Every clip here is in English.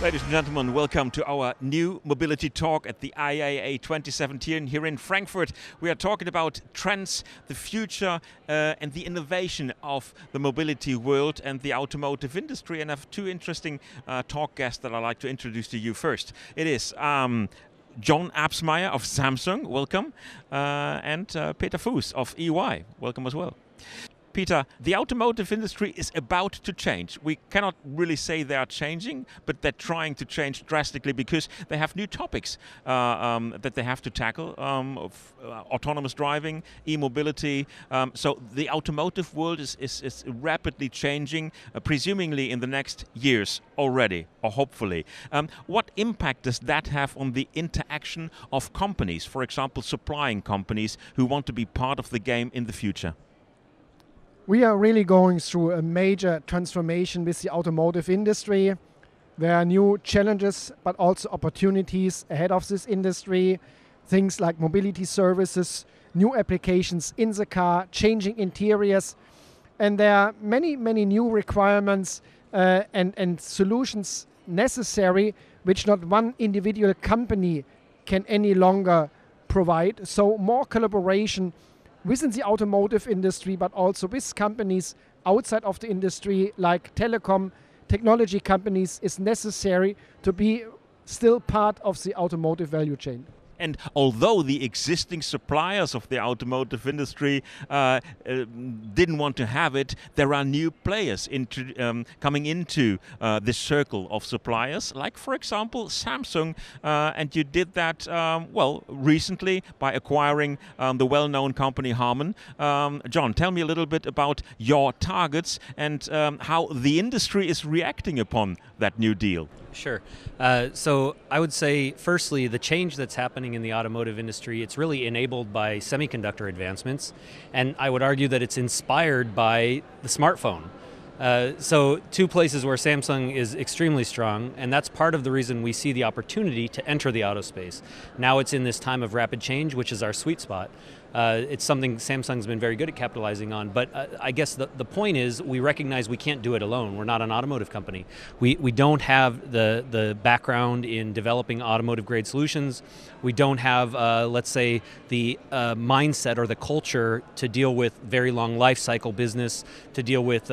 Ladies and gentlemen, welcome to our new Mobility Talk at the IAA 2017 here in Frankfurt. We are talking about trends, the future and the innovation of the mobility world and the automotive industry. And I have two interesting talk guests that I'd like to introduce to you first. It is John Absmeyer of Samsung, welcome, and Peter Fuß of EY, welcome as well. Peter, the automotive industry is about to change. We cannot really say they are changing, but they're trying to change drastically because they have new topics that they have to tackle, autonomous driving, e-mobility. So the automotive world is rapidly changing, presumably in the next years already, or hopefully. What impact does that have on the interaction of companies, for example, supplying companies who want to be part of the game in the future? We are really going through a major transformation with the automotive industry. There are new challenges, but also opportunities ahead of this industry. Things like mobility services, new applications in the car, changing interiors. And there are many, many new requirements and solutions necessary, which not one individual company can any longer provide. So more collaboration within the automotive industry, but also with companies outside of the industry like telecom, technology companies is necessary to be still part of the automotive value chain. And although the existing suppliers of the automotive industry didn't want to have it, there are new players coming into this circle of suppliers, like, for example, Samsung. And you did that, well, recently by acquiring the well-known company Harman. John, tell me a little bit about your targets and how the industry is reacting upon that new deal. Sure. So I would say, firstly, the change that's happening in the automotive industry, it's really enabled by semiconductor advancements, and I would argue that it's inspired by the smartphone. So two places where Samsung is extremely strong, and that's part of the reason we see the opportunity to enter the auto space. Now it's in this time of rapid change, which is our sweet spot. It's something Samsung's been very good at capitalizing on, but I guess the point is we recognize we can't do it alone. We're not an automotive company. We don't have the background in developing automotive grade solutions. We don't have, let's say, the mindset or the culture to deal with very long life cycle business, to deal with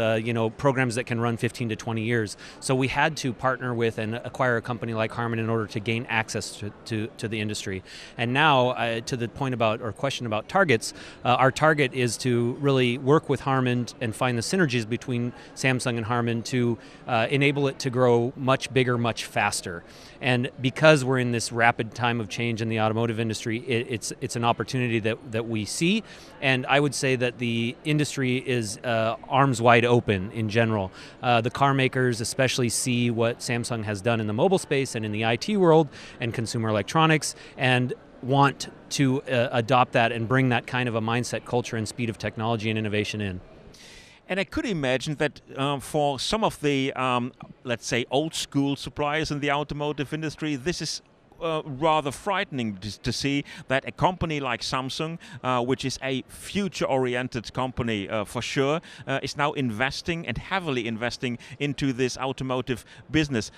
programs that can run 15 to 20 years. So we had to partner with and acquire a company like Harman in order to gain access to the industry. And now, to the point about, or question about targets, our target is to really work with Harman and find the synergies between Samsung and Harman to enable it to grow much bigger, much faster. And because we're in this rapid time of change in the automotive industry, it's an opportunity that we see. And I would say that the industry is arms wide open in general. The car makers especially see what Samsung has done in the mobile space and in the IT world and consumer electronics, and want to adopt that and bring that kind of a mindset, culture, and speed of technology and innovation in. And I could imagine that for some of the, let's say, old school suppliers in the automotive industry, this is rather frightening to see that a company like Samsung, which is a future-oriented company for sure, is now investing and heavily investing into this automotive business.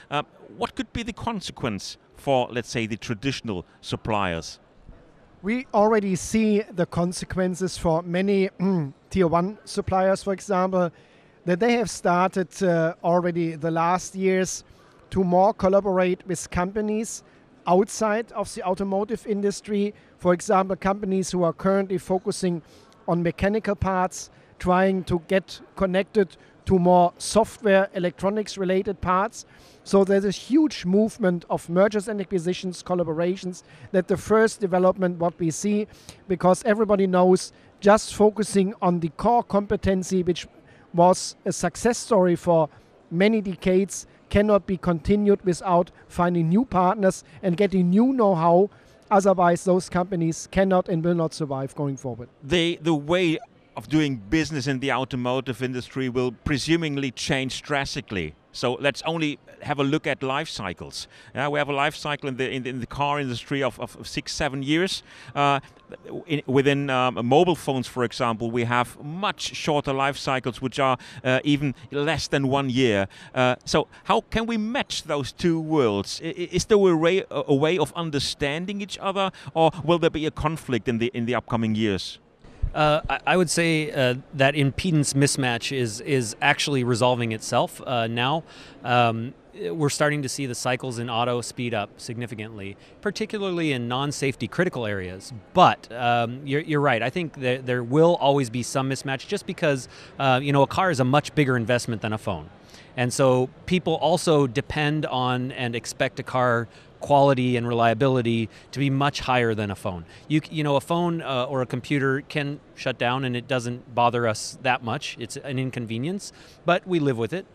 What could be the consequence for, let's say, the traditional suppliers? We already see the consequences for many tier one suppliers, for example, that they have started already the last years to more collaborate with companies outside of the automotive industry. For example, companies who are currently focusing on mechanical parts, trying to get connected to more software, electronics related parts. So there's a huge movement of mergers and acquisitions, collaborations, that the first development what we see, because everybody knows just focusing on the core competency, which was a success story for many decades, cannot be continued without finding new partners and getting new know-how. Otherwise, those companies cannot and will not survive going forward. The way of doing business in the automotive industry will presumably change drastically. So let's only have a look at life cycles. We have a life cycle in the car industry of 6-7 years. Within mobile phones, for example, we have much shorter life cycles, which are even less than 1 year. So how can we match those two worlds? Is there a way of understanding each other, or will there be a conflict in the upcoming years? I would say that impedance mismatch is actually resolving itself now. We're starting to see the cycles in auto speed up significantly, particularly in non-safety critical areas. But you're right. I think that there will always be some mismatch, just because a car is a much bigger investment than a phone, and so people also depend on and expect a car quality and reliability to be much higher than a phone. A phone or a computer can shut down and it doesn't bother us that much. It's an inconvenience, but we live with it.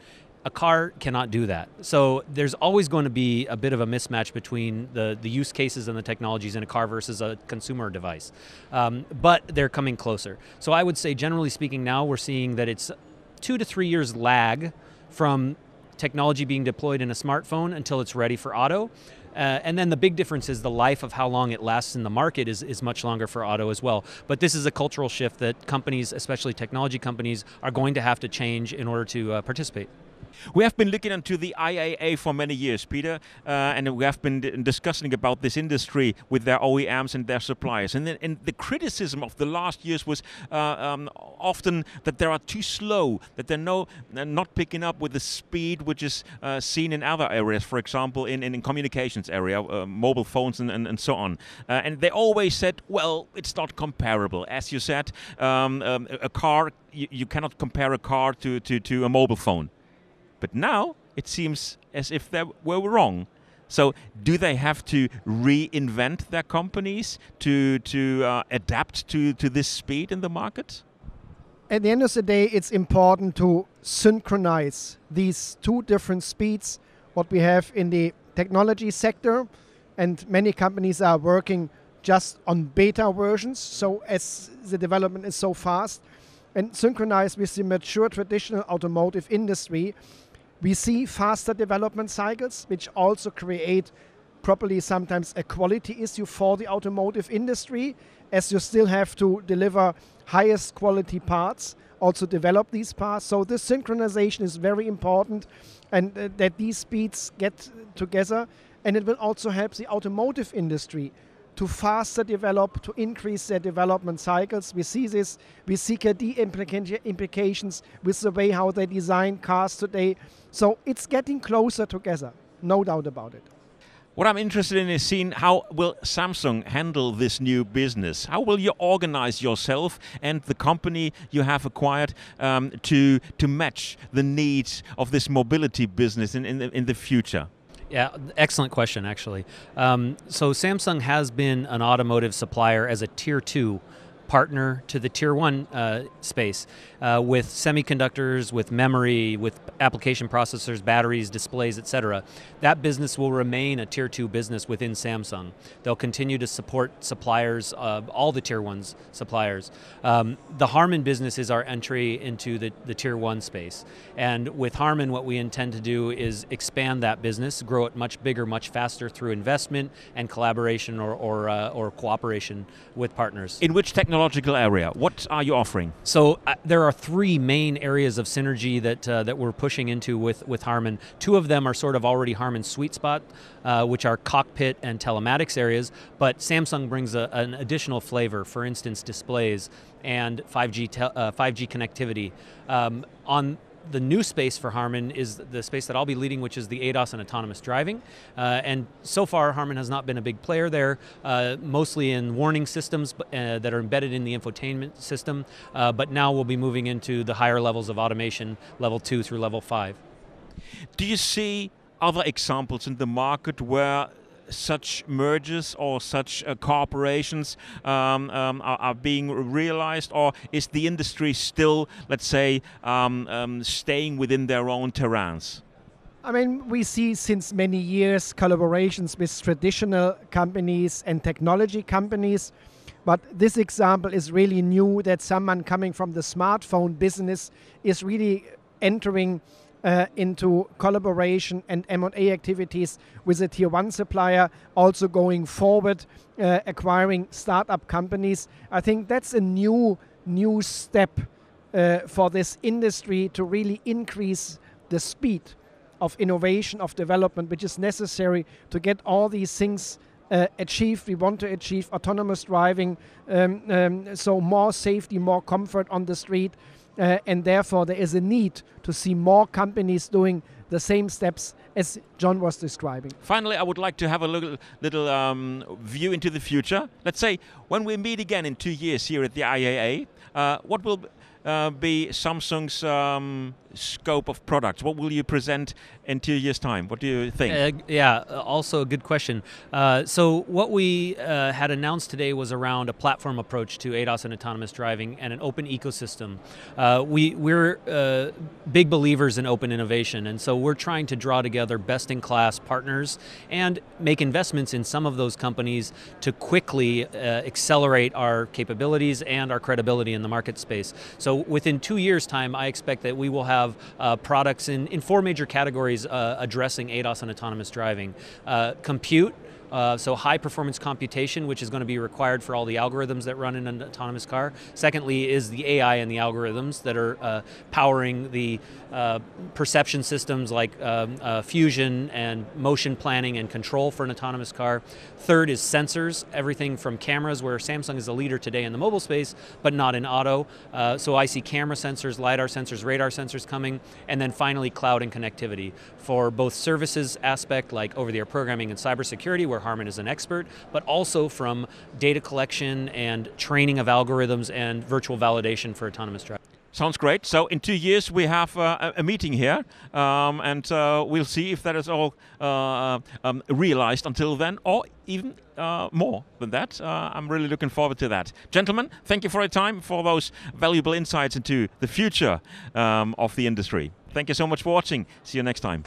A car cannot do that. So there's always going to be a bit of a mismatch between the use cases and the technologies in a car versus a consumer device. But they're coming closer. So I would say, generally speaking, now we're seeing that it's 2 to 3 years lag from technology being deployed in a smartphone until it's ready for auto. And then the big difference is the life of how long it lasts in the market is much longer for auto as well. But this is a cultural shift that companies, especially technology companies, are going to have to change in order to participate. We have been looking into the IAA for many years, Peter, and we have been discussing about this industry with their OEMs and their suppliers. And the criticism of the last years was often that they are too slow, that they're not picking up with the speed which is seen in other areas, for example, in communications area, mobile phones and so on. And they always said, well, it's not comparable. As you said, a car, you cannot compare a car to a mobile phone. But now it seems as if they were wrong. So do they have to reinvent their companies to adapt to this speed in the market? At the end of the day, it's important to synchronize these two different speeds, what we have in the technology sector, and many companies are working just on beta versions, so as the development is so fast, and synchronize with the mature traditional automotive industry. We see faster development cycles, which also create probably sometimes a quality issue for the automotive industry, as you still have to deliver highest quality parts, also develop these parts. So this synchronization is very important, and that these speeds get together. And it will also help the automotive industry to faster develop, to increase their development cycles. We see this with CKD implications, with the way how they design cars today. So it's getting closer together, no doubt about it. What I'm interested in is seeing how will Samsung handle this new business? How will you organize yourself and the company you have acquired to match the needs of this mobility business in the future? Yeah, excellent question, actually. So Samsung has been an automotive supplier as a Tier 2 partner to the Tier 1 space with semiconductors, with memory, with application processors, batteries, displays, etc. That business will remain a Tier 2 business within Samsung. They'll continue to support suppliers, all the Tier 1 suppliers. The Harman business is our entry into the Tier 1 space. And with Harman, what we intend to do is expand that business, grow it much bigger, much faster through investment and collaboration or cooperation with partners. In which technological area? What are you offering? So there are 3 main areas of synergy that we're pushing into with Harman. 2 of them are sort of already Harman's sweet spot, which are cockpit and telematics areas, but Samsung brings an additional flavor, for instance, displays and 5G connectivity. On the new space for Harman is the space that I'll be leading, which is the ADAS and autonomous driving. And so far, Harman has not been a big player there, mostly in warning systems that are embedded in the infotainment system. But now we'll be moving into the higher levels of automation, level 2 through level 5. Do you see other examples in the market where such mergers or such corporations are being realized, or is the industry still, let's say, staying within their own terrains? I mean, we see since many years collaborations with traditional companies and technology companies. But this example is really new, that someone coming from the smartphone business is really entering into collaboration and M&A activities with a tier 1 supplier, also going forward, acquiring startup companies. I think that's a new step for this industry to really increase the speed of innovation, of development, which is necessary to get all these things achieved. We want to achieve autonomous driving, so more safety, more comfort on the street, and therefore there is a need to see more companies doing the same steps as John was describing. Finally, I would like to have a little view into the future. Let's say when we meet again in 2 years here at the IAA, what will be Samsung's scope of products? What will you present in 2 years' time? What do you think? Also a good question. So what we had announced today was around a platform approach to ADAS and autonomous driving and an open ecosystem. We're big believers in open innovation, and so we're trying to draw together best-in-class partners and make investments in some of those companies to quickly accelerate our capabilities and our credibility in the market space. So within 2 years' time, I expect that we will have products in 4 major categories addressing ADAS and autonomous driving. Compute, so high performance computation, which is going to be required for all the algorithms that run in an autonomous car. Secondly is the AI and the algorithms that are powering the perception systems like fusion and motion planning and control for an autonomous car. Third is sensors, everything from cameras, where Samsung is a leader today in the mobile space, but not in auto. So I see camera sensors, LiDAR sensors, radar sensors coming, and then finally cloud and connectivity for both services aspect like over-the-air programming and cybersecurity, where Harman is an expert, but also from data collection and training of algorithms and virtual validation for autonomous driving. Sounds great. So in 2 years we have a meeting here, and we'll see if that is all realized until then, or even more than that. I'm really looking forward to that. Gentlemen, thank you for your time, for those valuable insights into the future of the industry. Thank you so much for watching. See you next time.